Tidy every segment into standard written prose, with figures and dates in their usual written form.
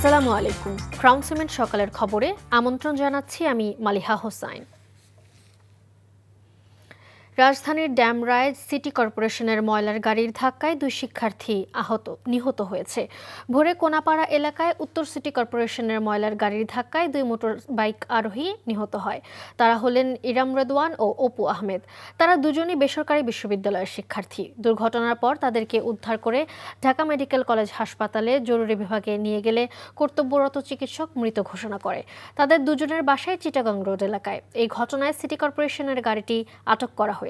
আসসালামু আলাইকুম। Crown cement সকালের খবরে আমন্ত্রণ জানাচ্ছি আমি মালিহা হোসাইন। রাজধানীর ড্যামরায় সিটি কর্পোরেশনের ময়লার গাড়ির ধাক্কায় 2 শিক্ষার্থী নিহত হয়েছে। ভোরে কোনাপাড়া এলাকায় উত্তর সিটি কর্পোরেশনের ময়লার গাড়ির ধাক্কায় 2 মোটর বাইক আরোহী নিহত হয়। তারা হলেন ইরাম রেদওয়ান ও অপু আহমেদ। তারা দুজনই বেসরকারি বিশ্ববিদ্যালয়ের শিক্ষার্থী। দুর্ঘটনার পর তাদেরকে উদ্ধার করে ঢাকা মেডিকেল কলেজ হাসপাতালে জরুরি বিভাগে নিয়ে গেলে কর্তব্যরত চিকিৎসক মৃত ঘোষণা করে। তাদের দুজনের বাসায় চিটাগাং রোড এলাকায়। এই ঘটনায় সিটি কর্পোরেশনের গাড়িটি আটক করা হয়েছে।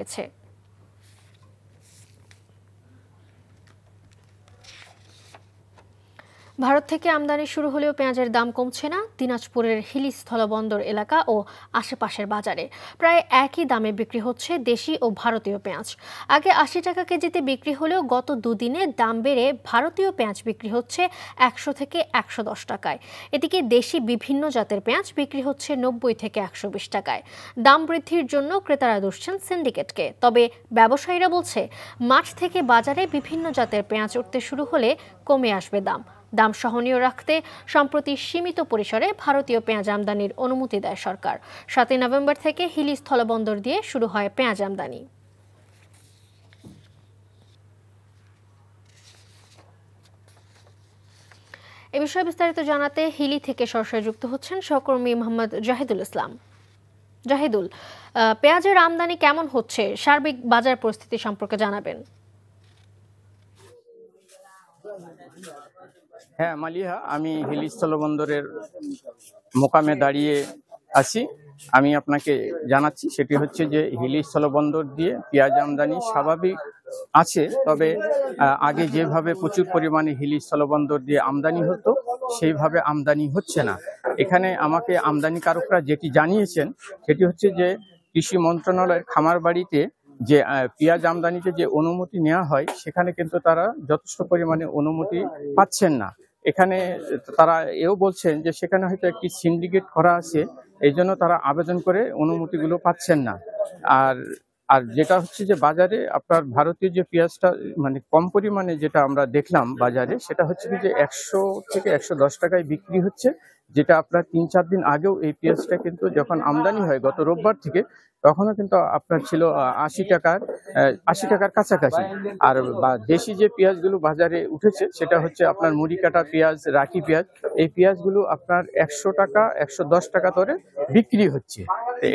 ভারত থেকে আমদানি শুরু হলেও পেঁয়াজের দাম কমছে না দিনাজপুরের হিলি স্থলবন্দর এলাকা ও আশেপাশের বাজারে। প্রায় একই দামে বিক্রি হচ্ছে দেশি ও ভারতীয় পেঁয়াজ। আগে 80 টাকা কেজিতে বিক্রি হলেও গত দুদিনে দাম বেড়ে ভারতীয় পেঁয়াজ বিক্রি হচ্ছে 100 থেকে 110 টাকায়। এদিকে দেশি বিভিন্ন জাতের পেঁয়াজ বিক্রি হচ্ছে 90 থেকে 120 টাকায়। দাম বৃদ্ধির জন্য ক্রেতারা দুষছেন সিন্ডিকেটকে। তবে ব্যবসায়ীরা বলছে মাঠ থেকে বাজারে বিভিন্ন জাতের পেঁয়াজ উঠতে শুরু হলে কমে আসবে দাম সহনীয় রাখতে সম্প্রতি সীমিত পরিসরে ভারতীয় পেঁয়াজ আমদানির অনুমতি দেয় সরকার। 7 নভেম্বর থেকে হিলি স্থলবন্দর দিয়ে শুরু হয় পেঁয়াজ আমদানি। এ বিষয়ে বিস্তারিত জানাতে হিলি থেকে সরাসরি যুক্ত হচ্ছেন সহকর্মী মোহাম্মদ জাহিদুল ইসলাম। জাহিদুল, পেঁয়াজের আমদানি কেমন হচ্ছে, সার্বিক বাজার পরিস্থিতি সম্পর্কে জানাবেন। হ্যাঁ মালিহা, আমি হিলি স্থলবন্দরের মোকামে দাঁড়িয়ে আছি। আমি আপনাকে জানাচ্ছি সেটি হচ্ছে যে হিলি স্থলবন্দর দিয়ে পেঁয়াজ আমদানি স্বাভাবিক আছে, তবে আগে যেভাবে প্রচুর পরিমাণে হিলি স্থলবন্দর দিয়ে আমদানি হতো সেইভাবে আমদানি হচ্ছে না। এখানে আমাকে আমদানিকারকরা যেটি জানিয়েছেন সেটি হচ্ছে যে কৃষি মন্ত্রণালয়ের খামার বাড়িতে যে পেঁয়াজ আমদানিতে যে অনুমতি নেওয়া হয় সেখানে কিন্তু তারা যথেষ্ট পরিমাণে অনুমতি পাচ্ছেন না। এখানে তারা এও বলছেন যে সেখানে হয়তো একটি সিন্ডিকেট করা আছে, এই জন্য তারা আবেদন করে অনুমতিগুলো পাচ্ছেন না। আর যেটা হচ্ছে যে বাজারে আপনার ভারতীয় যে পেঁয়াজটা মানে কম পরিমাণে যেটা আমরা দেখলাম বাজারে, সেটা হচ্ছে কি যে 100 থেকে 110 টাকায় বিক্রি হচ্ছে, যেটা আপনার 3-4 দিন আগেও এই পেঁয়াজটা কিন্তু যখন আমদানি হয় গত রোববার থেকে তখনও কিন্তু আপনার ছিল 80 টাকার কাছাকাছি। আর দেশি যে পেঁয়াজগুলো বাজারে উঠেছে সেটা হচ্ছে আপনার মুড়ি কাটা পেঁয়াজ, রাখি পেঁয়াজ। এই পেঁয়াজগুলো আপনার 100 টাকা 110 টাকা দরে বিক্রি হচ্ছে।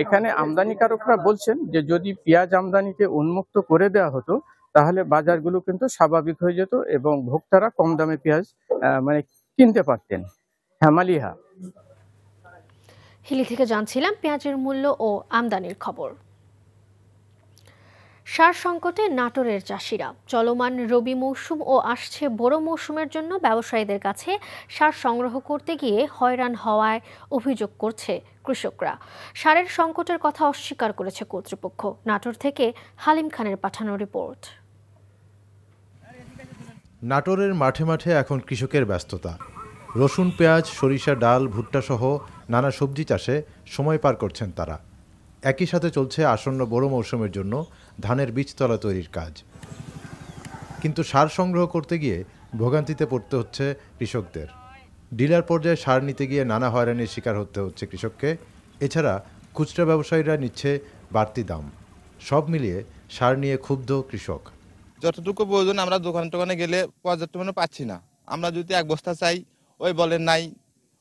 এখানে আমদানিকারকরা বলছেন যে যদি পেঁয়াজ আমদানিকে উন্মুক্ত করে দেওয়া হতো তাহলে বাজারগুলো কিন্তু স্বাভাবিক হয়ে যেত এবং ভোক্তারা কম দামে পেঁয়াজ মানে কিনতে পারতেন। হ্যাঁ মালিহা, হিলি থেকে জানছিলাম পেঁয়াজের মূল্য ও আমদানির খবর। সার সংকটে নাটোরের চাষিরা। চলমান রবি মৌসুম ও আসছে বোরো মৌসুমের জন্য ব্যবসায়ীদের কাছে সার সংগ্রহ করতে গিয়ে হয়রান হওয়ায় অভিযোগ করছে কৃষকরা। সারের সংকটের কথা অস্বীকার করেছে কর্তৃপক্ষ। নাটোর থেকে হালিম খানের পাঠানো রিপোর্ট। নাটোরের মাঠে মাঠে এখন কৃষকের ব্যস্ততা। রসুন, পেঁয়াজ, সরিষা, ডাল, ভুট্টা সহ নানা সবজি চাষে সময় পার করছেন তারা। একই সাথে চলছে আসন্ন বড় মৌসুমের জন্য ধানের বীজতলা তৈরির কাজ। কিন্তু সার সংগ্রহ করতে গিয়ে ভোগান্তিতে পড়তে হচ্ছে কৃষকদের। ডিলার পর্যায়ে সার নিতে গিয়ে নানা হয়রানির শিকার হতে হচ্ছে কৃষককে। এছাড়া খুচরা ব্যবসায়ীরা নিচ্ছে বাড়তি দাম। সব মিলিয়ে সার নিয়ে ক্ষুব্ধ কৃষক। যতটুকু প্রয়োজন আমরা দোকানে গেলে পর্যাপ্ত মানে পাচ্ছি না। আমরা যদি এক বস্তা চাই ওই বলেন নাই,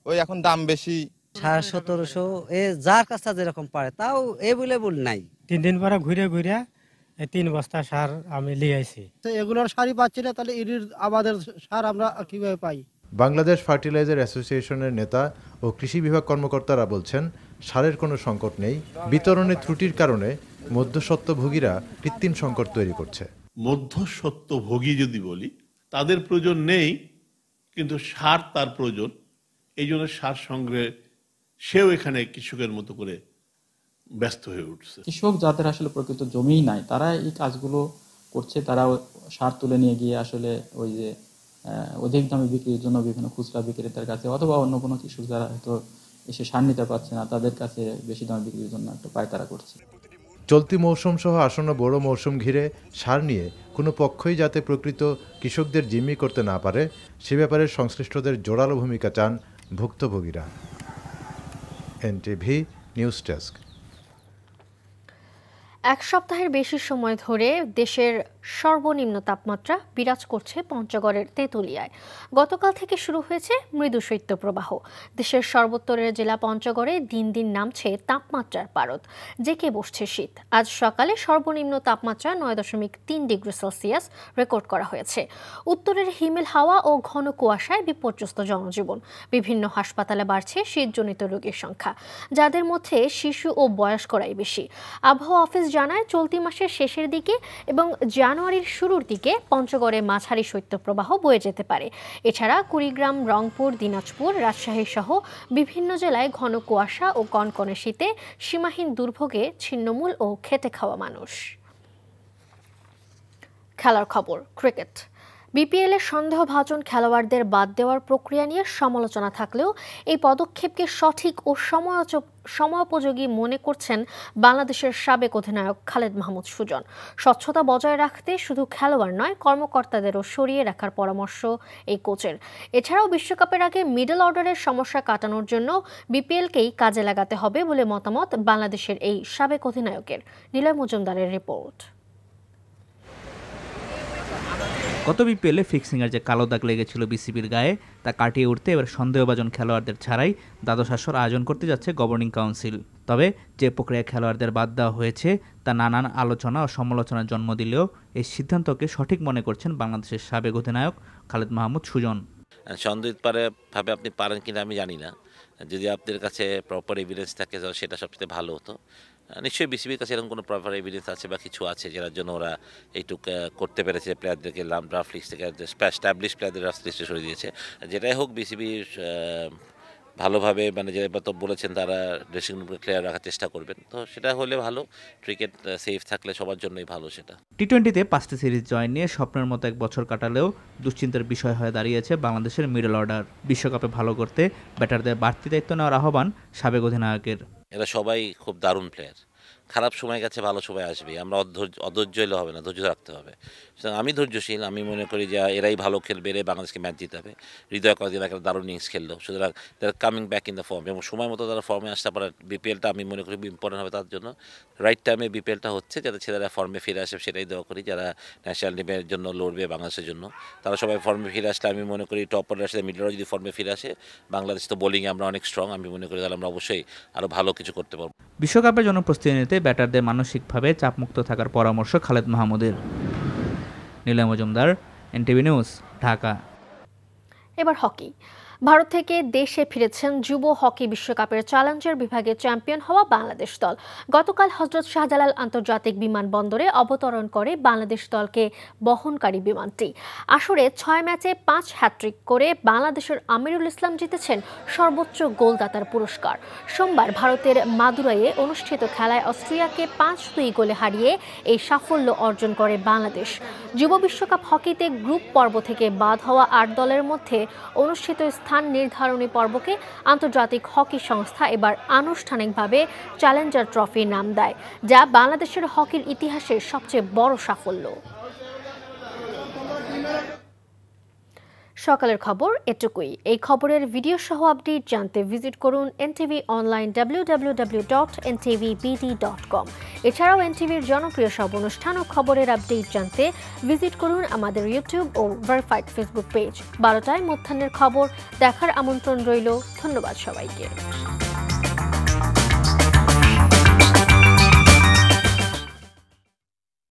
ওই এখন দাম বেশি। 1750 যার কাছে যেরকম পারে তাও এভেলেবল নাই। 3 দিন পরে ঘুরে 3 বস্তা সার আমি নিয়ে আইছি। এগুলোর সারই পাচ্ছি না, তাহলে ইরির আমাদের সার আমরা কিভাবে পাই? বাংলাদেশ ফার্টিলাইজার অ্যাসোসিয়েশনের নেতা ও কৃষি বিভাগ কর্মকর্তারা বলছেন সারের কোনো সংকট নেই, বিতরণে ত্রুটির কারণে মধ্যস্বত্বভোগীরা কৃত্রিম সংকট তৈরি করছে। মধ্যস্বত্বভোগী যদি বলি তাদের প্রয়োজন নেই, কিন্তু সার তার প্রয়োজন। এই জন্য সার সংগ্রহে সেও এখানে কৃষকের মতো করে ব্যস্ত হয়ে উঠছে। কৃষক যাদের আসলে প্রকৃত জমিই নাই তারা এই কাজগুলো করছে। তারা সার তুলে নিয়ে গিয়ে আসলে ওই যে অধিক দামে বিক্রির জন্য বিভিন্ন খুচরা বিক্রেতার কাছে অথবা অন্য কোনো কৃষক যারা হয়তো এসে সার নিতে পারছে না তাদের কাছে বেশি দামে বিক্রির জন্য একটা পায়তারা করছে। চলতি মৌসুম সহ আসন্ন বড় মৌসুম ঘিরে সার নিয়ে কোনো পক্ষই যাতে প্রকৃত কৃষকদের জিম্মি করতে না পারে সে ব্যাপারে সংশ্লিষ্টদের জোরালো ভূমিকা চান ভুক্তভোগীরা। NTV news desk. এক সপ্তাহের বেশি সময় ধরে দেশের সর্বনিম্ন তাপমাত্রা বিরাজ করছে পঞ্চগড়ের তেঁতুলিয়ায়। গতকাল থেকে শুরু হয়েছে মৃদু শৈত্যপ্রবাহ। দেশের সর্বোত্তরের জেলা পঞ্চগড়ে দিন দিন নামছে তাপমাত্রার পারদ, জেঁকে বসছে শীত। আজ সকালে সর্বনিম্ন তাপমাত্রা 9.3 ডিগ্রি সেলসিয়াস রেকর্ড করা হয়েছে। উত্তরের হিমেল হাওয়া ও ঘন কুয়াশায় বিপর্যস্ত জনজীবন। বিভিন্ন হাসপাতালে বাড়ছে শীতজনিত রোগীর সংখ্যা, যাদের মধ্যে শিশু ও বয়স্করাই বেশি। আবহাওয়া অফিস জানায় চলতি মাসের শেষের দিকে এবং জানুয়ারির শুরুর দিকে পঞ্চগড়ে মাঝারি শৈত্যপ্রবাহ বয়ে যেতে পারে। এছাড়া কুড়িগ্রাম, রংপুর, দিনাজপুর, রাজশাহী সহ বিভিন্ন জেলায় ঘন কুয়াশা ও কনকনে শীতে সীমাহীন দুর্ভোগে ছিন্নমূল ও খেটে খাওয়া মানুষ। খেলার খবর, ক্রিকেট। বিপিএল এর সন্দেহভাজন খেলোয়াড়দের বাদ দেওয়ার প্রক্রিয়া নিয়ে সমালোচনা থাকলেও এই পদক্ষেপকে সঠিক ও সময়োপযোগী মনে করছেন বাংলাদেশের সাবেক অধিনায়ক খালেদ মাহমুদ সুজন। স্বচ্ছতা বজায় রাখতে শুধু খেলোয়াড় নয়, কর্মকর্তাদেরও সরিয়ে রাখার পরামর্শ এই কোচের। এছাড়াও বিশ্বকাপের আগে মিডল অর্ডারের সমস্যা কাটানোর জন্য বিপিএলকেই কাজে লাগাতে হবে বলে মতামত বাংলাদেশের এই সাবেক অধিনায়কের। নিলয় মজুমদারের রিপোর্ট। গত বিপিএলে ফিক্সিংয়ের যে কালো দাগ লেগেছিল বিসিবির গায়ে তা কাটিয়ে উঠতে এবার সন্দেহভাজন খেলোয়াড়দের ছাড়াই দ্বাদশ আসর আয়োজন করতে যাচ্ছে গভর্নিং কাউন্সিল। তবে যে প্রক্রিয়া খেলোয়াড়দের বাদ দেওয়া হয়েছে তা নানান আলোচনা ও সমালোচনার জন্ম দিলেও এই সিদ্ধান্তকে সঠিক মনে করছেন বাংলাদেশের সাবেক অধিনায়ক খালেদ মাহমুদ সুজন। সন্দেহভাবে আপনি পারেন কিনা আমি জানি না, যদি আপনাদের কাছে প্রপার এভিডেন্স থাকে সেটা সবচেয়ে ভালো হতো। নিশ্চয়ই বিসিবির কাছে এরকম কোনো প্রপার এভিডেন্স আছে বা কিছু আছে যার জন্য ওরা এইটুকু করতে পেরেছে, প্লেয়ারদেরকে ড্রাফট লিস্ট থেকে এস্টাবলিশ প্লেয়ারদের ড্রাফট লিস্টে সরিয়ে দিয়েছে। যেটাই হোক বিসিবির ভালোভাবে মানে যেটা তো বলেছেন তারা ড্রেসিং রুমকে ক্লিয়ার রাখার চেষ্টা করবেন, তো সেটা হলে ভালো। ক্রিকেট সেফ থাকলে সবার জন্যই ভালো। সেটা টি-20তে 5টি সিরিজ জয় নিয়ে স্বপ্নের মতো এক বছর কাটালেও দুশ্চিন্তার বিষয় হয়ে দাঁড়িয়েছে বাংলাদেশের মিডল অর্ডার। বিশ্বকাপে ভালো করতে ব্যাটারদের বাড়তি দায়িত্ব নেওয়ার আহ্বান সাবেক অধিনায়কের। এরা সবাই খুব দারুণ প্লেয়ার, খারাপ সময় গেছে, ভালো সময় আসবে। আমরা অধৈর্য হলে হবে না, ধৈর্য রাখতে হবে। আমি ধৈর্যশীল, আমি মনে করি যে এরাই ভালো খেলবে, এরাই বাংলাদেশকে ম্যাচ জিতে হবে। হৃদয় কদিন একটা দারুণ ইনিংস খেললো, সুতরাং তারা coming back in the form এবং সময় মতো তারা ফর্মে আসতে পারে। বিপিএলটা আমি মনে করি ইম্পর্টেন্ট হবে তার জন্য। রাইট টাইমে বিপিএলটা হচ্ছে, যাতে ছেলেরা ফর্মে ফিরে আসে সেটাই দেওয়া করি। যারা ন্যাশনাল টিমের জন্য লড়বে বাংলাদেশের জন্য, তারা সবাই ফর্মে ফিরে আসলে আমি মনে করি টপ অর্ডার সাথে মিডল অর্ডার যদি ফর্মে ফিরে আসে, বাংলাদেশ তো বোলিংয়ে আমরা অনেক স্ট্রং, আমি মনে করি তাহলে আমরা অবশ্যই আরও ভালো কিছু করতে পারবো। বিশ্বকাপের জন্য প্রস্তুতি নিতে ব্যাটারদের মানসিকভাবে চাপমুক্ত থাকার পরামর্শ খালেদ মাহমুদের। Niloy Majumdar, NTV news, Dhaka. এবার হকি। ভারত থেকে দেশে ফিরেছেন যুব হকি বিশ্বকাপের চ্যালেঞ্জার বিভাগে চ্যাম্পিয়ন হওয়া বাংলাদেশ দল। গতকাল হযরত শাহজালাল আন্তর্জাতিক বিমানবন্দরে অবতরণ করে বাংলাদেশ দলকে বহনকারী বিমানটি। আসরে 6 ম্যাচে 5 হ্যাট্রিক করে বাংলাদেশের আমিরুল ইসলাম জিতেছেন সর্বোচ্চ গোলদাতার পুরস্কার। সোমবার ভারতের মাদুরাইয়ে অনুষ্ঠিত খেলায় অস্ট্রিয়াকে 5-2 গোলে হারিয়ে এই সাফল্য অর্জন করে বাংলাদেশ। যুব বিশ্বকাপ হকিতে গ্রুপ পর্ব থেকে বাদ হওয়া 8 দলের মধ্যে অনুষ্ঠিত স্থান নির্ধারণী পর্বকে আন্তর্জাতিক হকি সংস্থা এবার আনুষ্ঠানিকভাবে চ্যালেঞ্জার ট্রফির নাম দেয়, যা বাংলাদেশের হকির ইতিহাসের সবচেয়ে বড় সাফল্য। সকালের খবর এটুকুই। এই খবরের ভিডিও সহ আপডেট জানতে ভিজিট করুন এনটিভি অনলাইন www.ntvbd.com। এছাড়াও এনটিভির জনপ্রিয় সব অনুষ্ঠান ও খবরের আপডেট জানতে ভিজিট করুন আমাদের ইউটিউব ও ভেরিফাইড ফেসবুক পেজ। 12টায় মধ্যাহ্নের খবর দেখার আমন্ত্রণ রইল। ধন্যবাদ সবাইকে।